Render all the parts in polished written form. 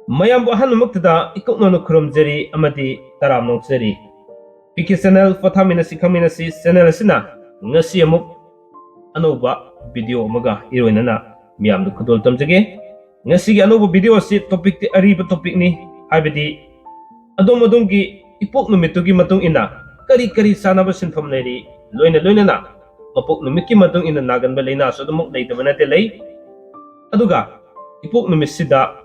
mayam ahan muktada ikokno khurumjari amadi taram nongchari piki channel POTHAMINASI KHANGMINASI channel asina ngasi amuk anoba video amaga iroinana miyam du khudol tamjage ngasi gi anoba video si topic ti ariba topic ni habidi adom adongi ipok numitugi matung ina kari kari sanaba sinfam leri loina mapok numiki matung ina naganba leina so dumok leidabana te lei aduga ipok numisida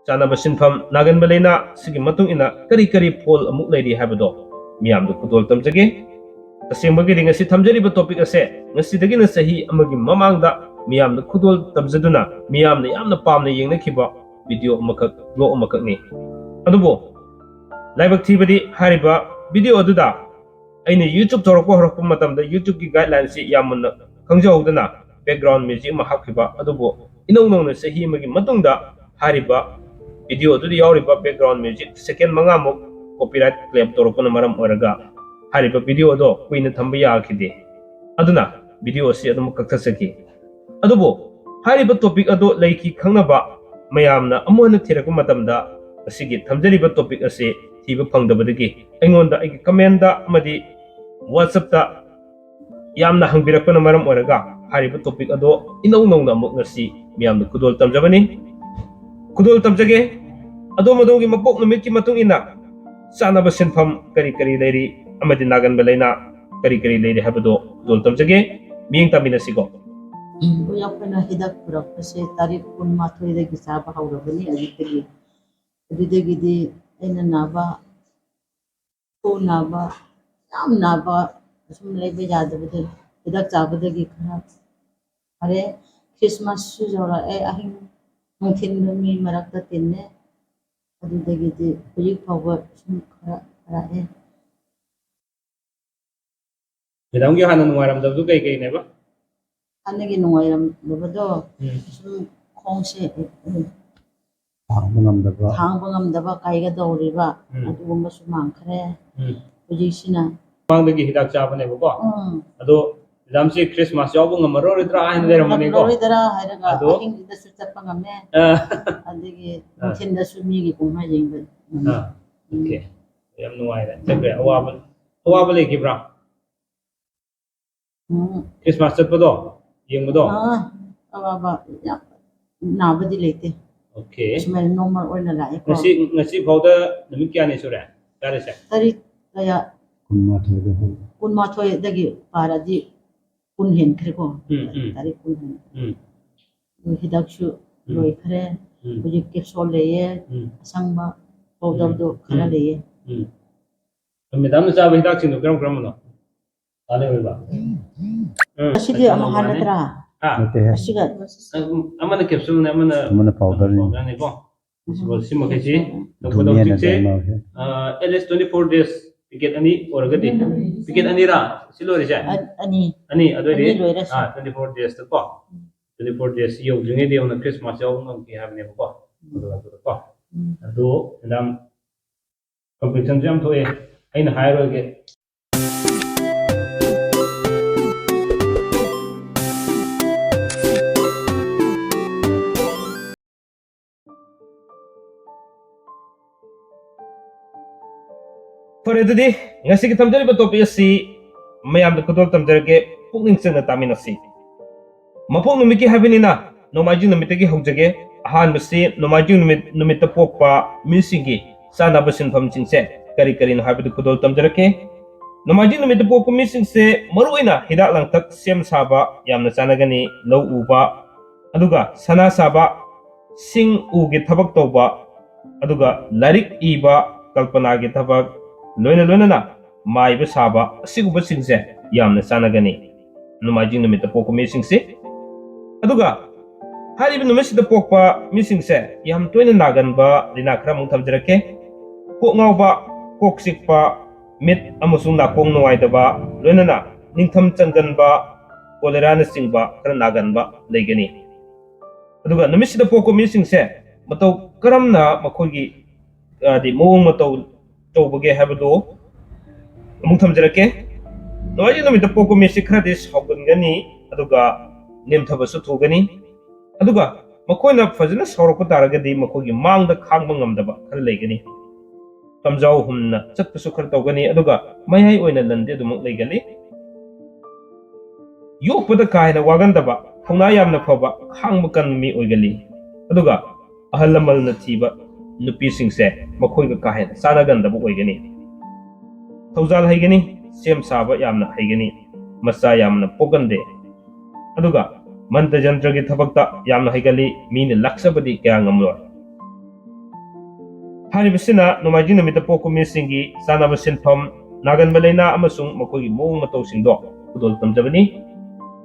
Chanaba Sinfam Nagan Balena, Sigi Matung ina Kari Pol Amuk Lady Habado, Miam the Kudol Tamjage. The same beginning as it Tamjari topic as say, Nasidagin Sahi Amagi Mamanga, Miam the Kudol Tamzaduna, Miam the Amna Palm the Yang Kiba, video Makak, Lo Makakni. Adubo Live activity Hariba, video Duda. Aina YouTube Toroko Matam, the YouTube guidelines Yamuna, Kangjo Dana, background music Mahakiba, Adubo, Ino Sahi Magi Matunda, Hariba. Video to the Yoriba background music, second Mangamo, copyright claim Torokona Maram Oraga. Hariba video do, Queen Tambaya Kide. Aduna, video si Adam Kakasaki. Adobo, Hariba topic ado Laiki Kanaba, Mayamna, Amona Tirakumatamda, a Sigit, Tamjariba topic as a Tiba Pangdabadagi. Angonda, I commanda Madi, WhatsApp da Yamna Hangirakona Maram Oraga. Hariba topic ado, Inona Moknasi, Miam the Kudol Tamjabani. Kudol Tamjage, Adomadogi Mapok Numitki Matung ina, Chanaba Sinfam Kari Lady, Amadi Nagan Balena, Kari Lady Habado, Dol Tamjage, being Taminasigo. We open a hidak prophecy, Tari Kun Matu the Gisaba Haurabani, Aditagi, Aditagi, Enanaba, Naba, Yam Naba, some labor yard with the hidak Zabadagi Kara. Are Christmas shoes or a mungkin kami merakta tinne, adu dagiti puyik power sumkara rae. Bidang yo hanan waram dabdu kay neba? Ano ginuwayram dabado? Sum kongse hangbangam daba kaiga dawriba adu gumba sumang kare puyik sina. Mangdagi hidak chaba neba ko? Ado Lamsi Christmas job ng maroridra ay nila ramani ko. Maroridra ay naga aking dasu tapang kami. Adigi mungkin dasu migi kung hayeng. Okay. Yam nuway rin. Siyempre, awabal lagi bra. Christmas chat pa do? Yung mo do? Awaba. Nabadi late. Okay. Smell normal or nalaya ko. Ngasi bawda namit kya ni sura? Kaya siya? Tari kaya kun mathoy dagi para di kun hen kre ko tari kun hen hidak shu loi kre buji capsule leye sangba powder do khala leye medam sa hidak sinu gram no ale ba asigi amahanatra asiga amana capsule na amana powder ni ko simo kachi to ko do tikse LS24 days Piket ani or gadi piket ani ra silo re siya ani ado di 24 days to ko 24 days yo jenge di on Christmas yo ngam ki have ne ko ado nam competition jam to e aina hire ge Pare dadi ngasi kita tamjari topic si mayam da kudol tamjarage pukning changna taminasi Mapok numiki habinina nomajing numitagi hogjage ahan basi nomajing numit pokpa misingi Chanaba Sinfam chingse kari no habidu kudol tamjarake nomajing numit pokpa mising se maruina hidak langtak sem saba yamna chanagani low uba aduga sana saba sing ugi thabak toba aduga larik iba kalpana gi thabak loina na maiba saba asiguba singse yamna chanagani nomajing numit pokpa mising se aduga hariba numisida pokpa misingse yam toina naganba lina khara mung thamjarake kok ngawba kok sikpa mit amusung nakong nuwaidaba loinana ningtham changanba kolera na singba khara naganba leigani aduga numisida pokpa misingse matau karamna makhogi di mawong matau tawbage habado mung thamjarake Nomaji numita pokpa misi kharadi saugangani aduga nemthabasu thugani aduga makoina fajana saurokpa taragadi makogi mangda khangba ngamdaba khara leigani tamjau humna chatpasu khara tawgani aduga mayai oina lande adumuk leigali yokpada kaina wagandaba thongna yamna phaba khangba kan mi oigali aduga ahal lamalna thiba nupi singse makoiga kaina sanagandaba oigani thawjal haigani sem saba yamna haigani masa yamna pogande aduga manta jantra gi thabakta yamna haigali mina laksabadi kya ngamlo hari bisina nomaji namita pokku misingi sanaba sinfam nagan balaina amasung makogi mong mataw singdo udol tamjabani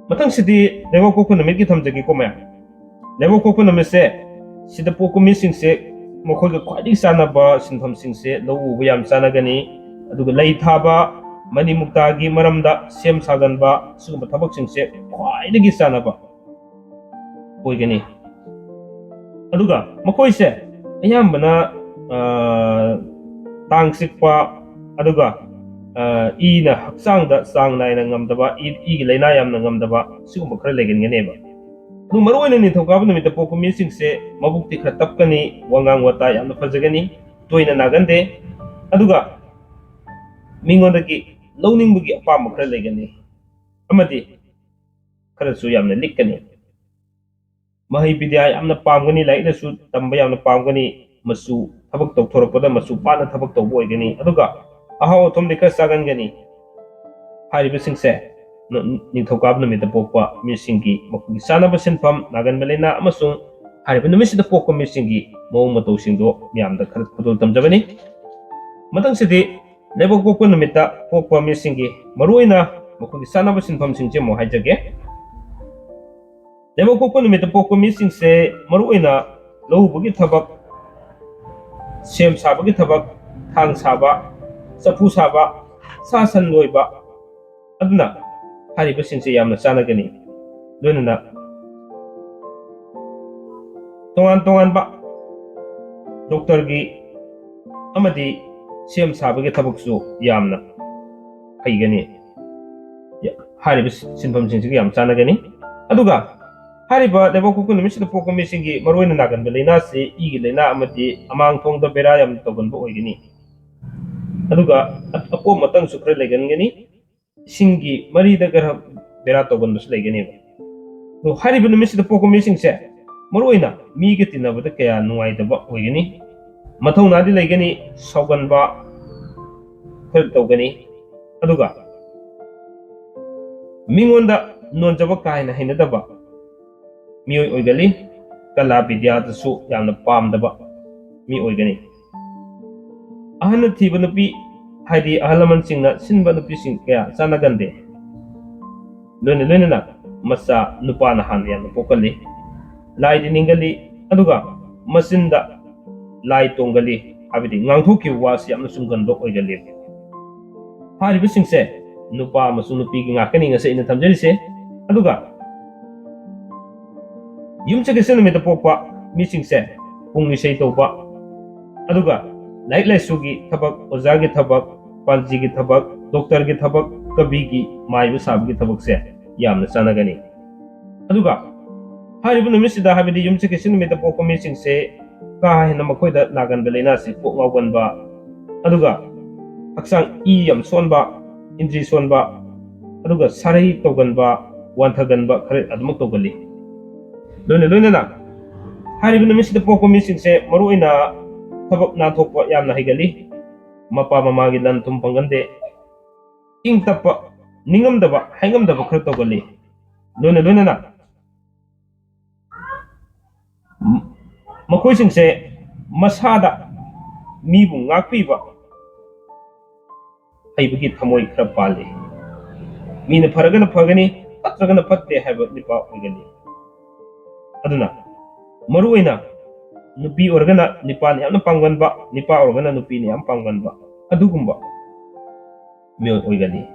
matang sidi lewa kokku namit gi thamjagi komaya lewa kokku namise sida pokku misingse makogi khwadi sanaba sinfam singse lowu yam sanagani aduga lei thaba mani muktagi maramda sem saganba sugumba thabak singse khwaidagi sanaba oigani aduga makoise ayambana tang sikpa aduga ina haksangda sang naina ngamdaba gi laina yamna ngamdaba sugumba khara legenganeba nu maroina ni thokaba numita pokku misingse mabukti khara tapkani wangang wata yamna fajagani toina nagande aduga mingondagi lawningbagi apamba khara leigani amadi kharasu yamna likkani mahi bidya yamna pamgani lainasu tamba yamna pamgani masu thabak tawthorakpada masu pana thabak tawbo oigani aduga ahaw thomdi khara sagangani hariba singse ningthokab numita pokpa misingi makugi sanaba sinfam nagan balena amasung hariba numisida pokpa misingi mawng mataw singdo miyamda khara khudol tamjabani matang sidi lebok pokpa numita pokpa misingi maruina makugi sanaba sinfam singje mo haijage lebok pokpa numita pokpa misingse maruina lohubagi thabak sem sabagi thabak thang saba sapu saba sa san loiba aduna hariba singse yamna sanagani loinana tongan ba doctor gi amadi sem sabagi thabaksu yamna haigani hariba sinfam singse yam sanagani aduga hariba lebok pokpa numisida pokpa misingi maroina naganba laina se igi laina amadi amang thongda bera yam toganba oigani aduga apo matang sukra legangani singi marida gara bera toganba su legani no hariba numisida pokpa misingse maroina miga tinabada kaya nuaidaba oigani mathau nadi legani sauganba khar tawgani aduga mingonda nonjaba kaina hainadaba mioi oigali kala bidya dasu yamna pamdaba mi oigani ahana thiba nupi haidi ahalaman singna sinba nupi sing kaya sanagande loina na masa nupa na han yamna pokali lai di ningali aduga masinda lai tongali abidi ngangthoki was yamna sumgando oigali hariba singse nupa masu nupi gi ngakani ngase ina thamjarise aduga yumchake numita pokpa misingse pungni sei tawba aduga laik laisugi thabak ojagi thabak palji gi thabak doctor gi thabak kabi gi maibu sabgi thabak se yamna sanagani aduga haribu numisida habidi yumchake numita pokpa misingse ka hena makoida nagan belena se pok ngawganba aduga haksang yam sonba indri sonba aduga sarai tawganba wanthaganba khare adumuk tawgali loina na hariba numisida pokpa misingse maruina thabak na thokpa yamna haigali mapa mamagi lan tum pangande ing tappa ningamdaba haingamdaba khar tawgali loina na makoi singse masada mibu ngakpiba haibagi thamoi khara pali mina faragana phagani patragana patte haiba nipa oigani aduna maruina nupi organa nipa ni amna pangwanba nipa organa nupi ni am pangwanba adugumba meo oigani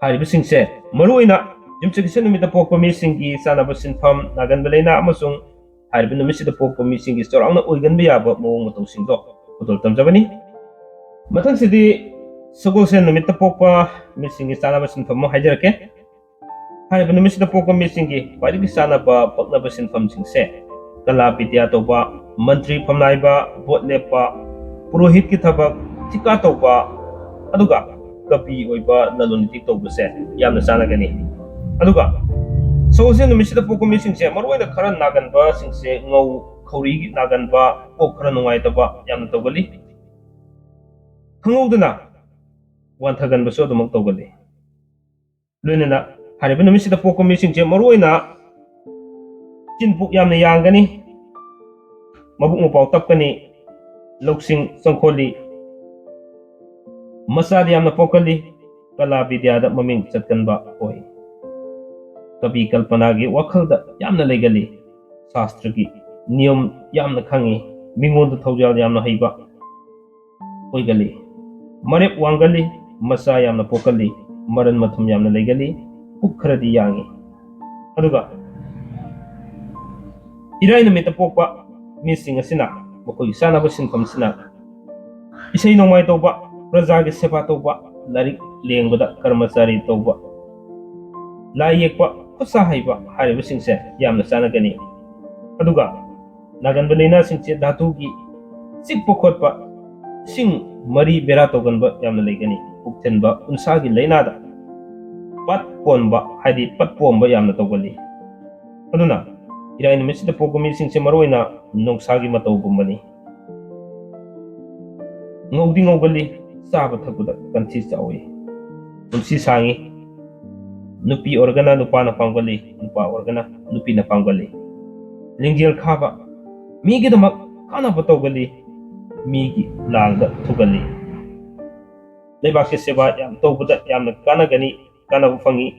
hariba singse maruina yumchakise numita pokpa misingi sanaba sinfam nagan balaina amasung hariba numisida pokpa misingi storangna oiganba yaba mawng mataw singdo udol tamjabani matang sidi Sagolsen numitta pokpa misingi Chanaba sinfam haijarake. Haiba numisida pokpa misingi khwaidagi chanaba paknaba sinfamsingse kala bidya tawba, mantri famnaiba, vote lepa, purohit ki thabak, tika tawba, aduga kapi oiba nalonitik tawbase yamna chanagani. Aduga Sagolsen numisida pokpa misingse maruaina khara naganba singse ngau khawrigi naganba o khara nungaitaba yamna tawgali. Khangawdana Wanthagan baso dumak tawgali. Loinana hariba numisida pokpa misingse maruaina chinpuk yamna yangani, mabuk mapau tapkani, loksing sangkholi, masadi yamna pokali, kala bidyada maming chatkanba oi. Kabi kalpanagi wakhalda yamna legali, shastragi niyam yamna khangi, mingonda thaujal yamna haiba oigali. Marep wangali, masa yamna pokali, maran mathum yamna legali, pukhradi yangi. Aduga irai numita pokpa mising asina makoy Chanaba sinfam sina isay nongmai tawba, praja gi seba tawba, larik lengbada karmachari tawba, lai yekpa khutsa haiba hariba singse yamna chanagani. Aduga naganba leina singse dhatu gi sikpa khotpa sing mari bera tawganba yamna leigani. Pukthenba unsa gi leinada pat ponba haidi pat pomba yamna tawgali. Aduna irai numisida pokpa misingse maruaina nongsagi matawgumbani. Ngawdi ngawgali chaba thakpada kanthi chawi, punsi sangi, nupi organa nupana pamgali, nupa organa nupina pamgali, lingjel khaba migi damak kanaba tawgali, migi langda thugali. Leibak seba yam tawbada yamna kanagani, kanaba fangi.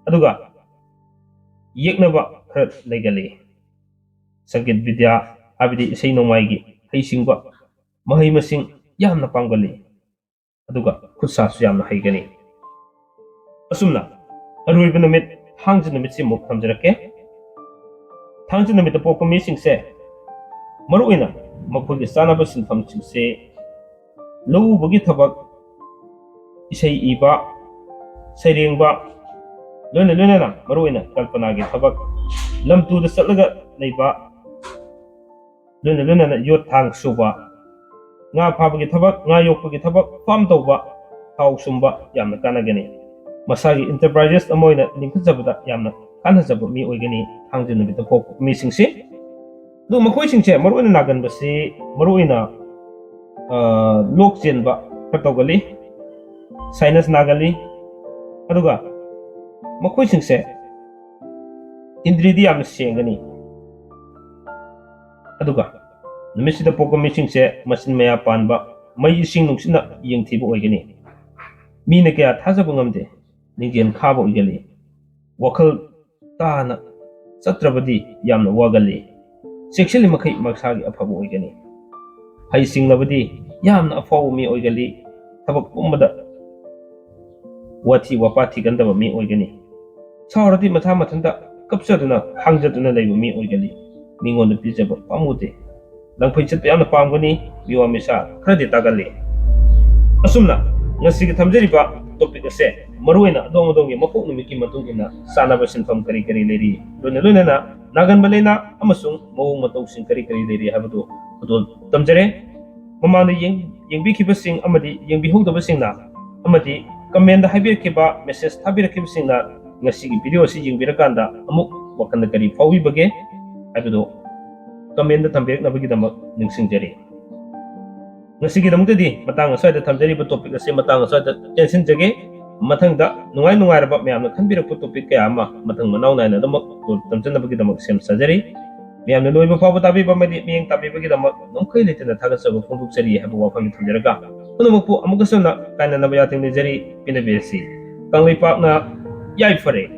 Aduga yeknaba khara legali. Sangit bidya habidi isay nongmaigi haisingba mahai masing yamna pamgali. Aduga khutsasu yamna haigani. Asumna aruiba numit thangja numit si muk thamjarake. Thangja numita pokpa misingse maruina makogi Chanaba sinfamsingse lawubagi thabak, isay iba, sairengba, loinana maruina kalpanagi thabak, lamtuda chatlaga leiba, loinana yot thang suba, nga phabagi thabak, nga yokpagi thabak, farm tawba, thau sumba yamna kanagani. Masagi enterprises amoina lingkhajabada yamna kanhajaba mi oigani thangja numita pokpa misingse. Do makoisingse maruina naganbasi maruina lok chenba katawgali, sinus nagali. Aduga makoisingse indridi yamna sengani. Aduga numisida pokpa misingse masin maya panba, mai ising nungsina yengthiba oigani. Mina kaya thajaba ngamde lingjel khaba oigali. Wakhal tana chatrabadi yamna wagali. Sexually makai maksagi afaba oigani. Hai singlabadi yamna afaw mi oigali. Tabak ummada wati wapati gandaba mi oigani. Saurati matha mathanda kapsaduna hangjaduna leiba mi oigali. Mingonda pijaba pamude. Langphai chatpa yamna pamgani, miwa misa khradi tagali. Asumna ngasigi thamjariba topic ase maruina adong adongi mapok numiki matung ina Chanaba sinfam kari kari leri. Loinana naganba leina amasung mawong matong sing kari kari leri habadu kudol tamjare. Mamangda yengbikibasing amadi yengbihogdabasingna amadi comment da haibirkiba message thabirkibasingna ngasigi video si yengbirakanda amuk wakanda kari fawibage habadu comment da thambirknabagidamak ningsingjari. Ngasigidamtadi matang aswada thamjariba topic ase matang aswada tension jage. Mathangda nungai nungairaba mayamna khanbirakpa topic kaya ama mathang manaw naina damak tamjanabagidamak sem sajari. Mayamna loiba fawba tabiba madi miyeng tabibagidamak nongkhai letana thagasaba fongdoksari haba wafamni thamjaraga punamakpu amukasuna kainanaba yating nijari pinabirsi. Kanglaipak na yai fare.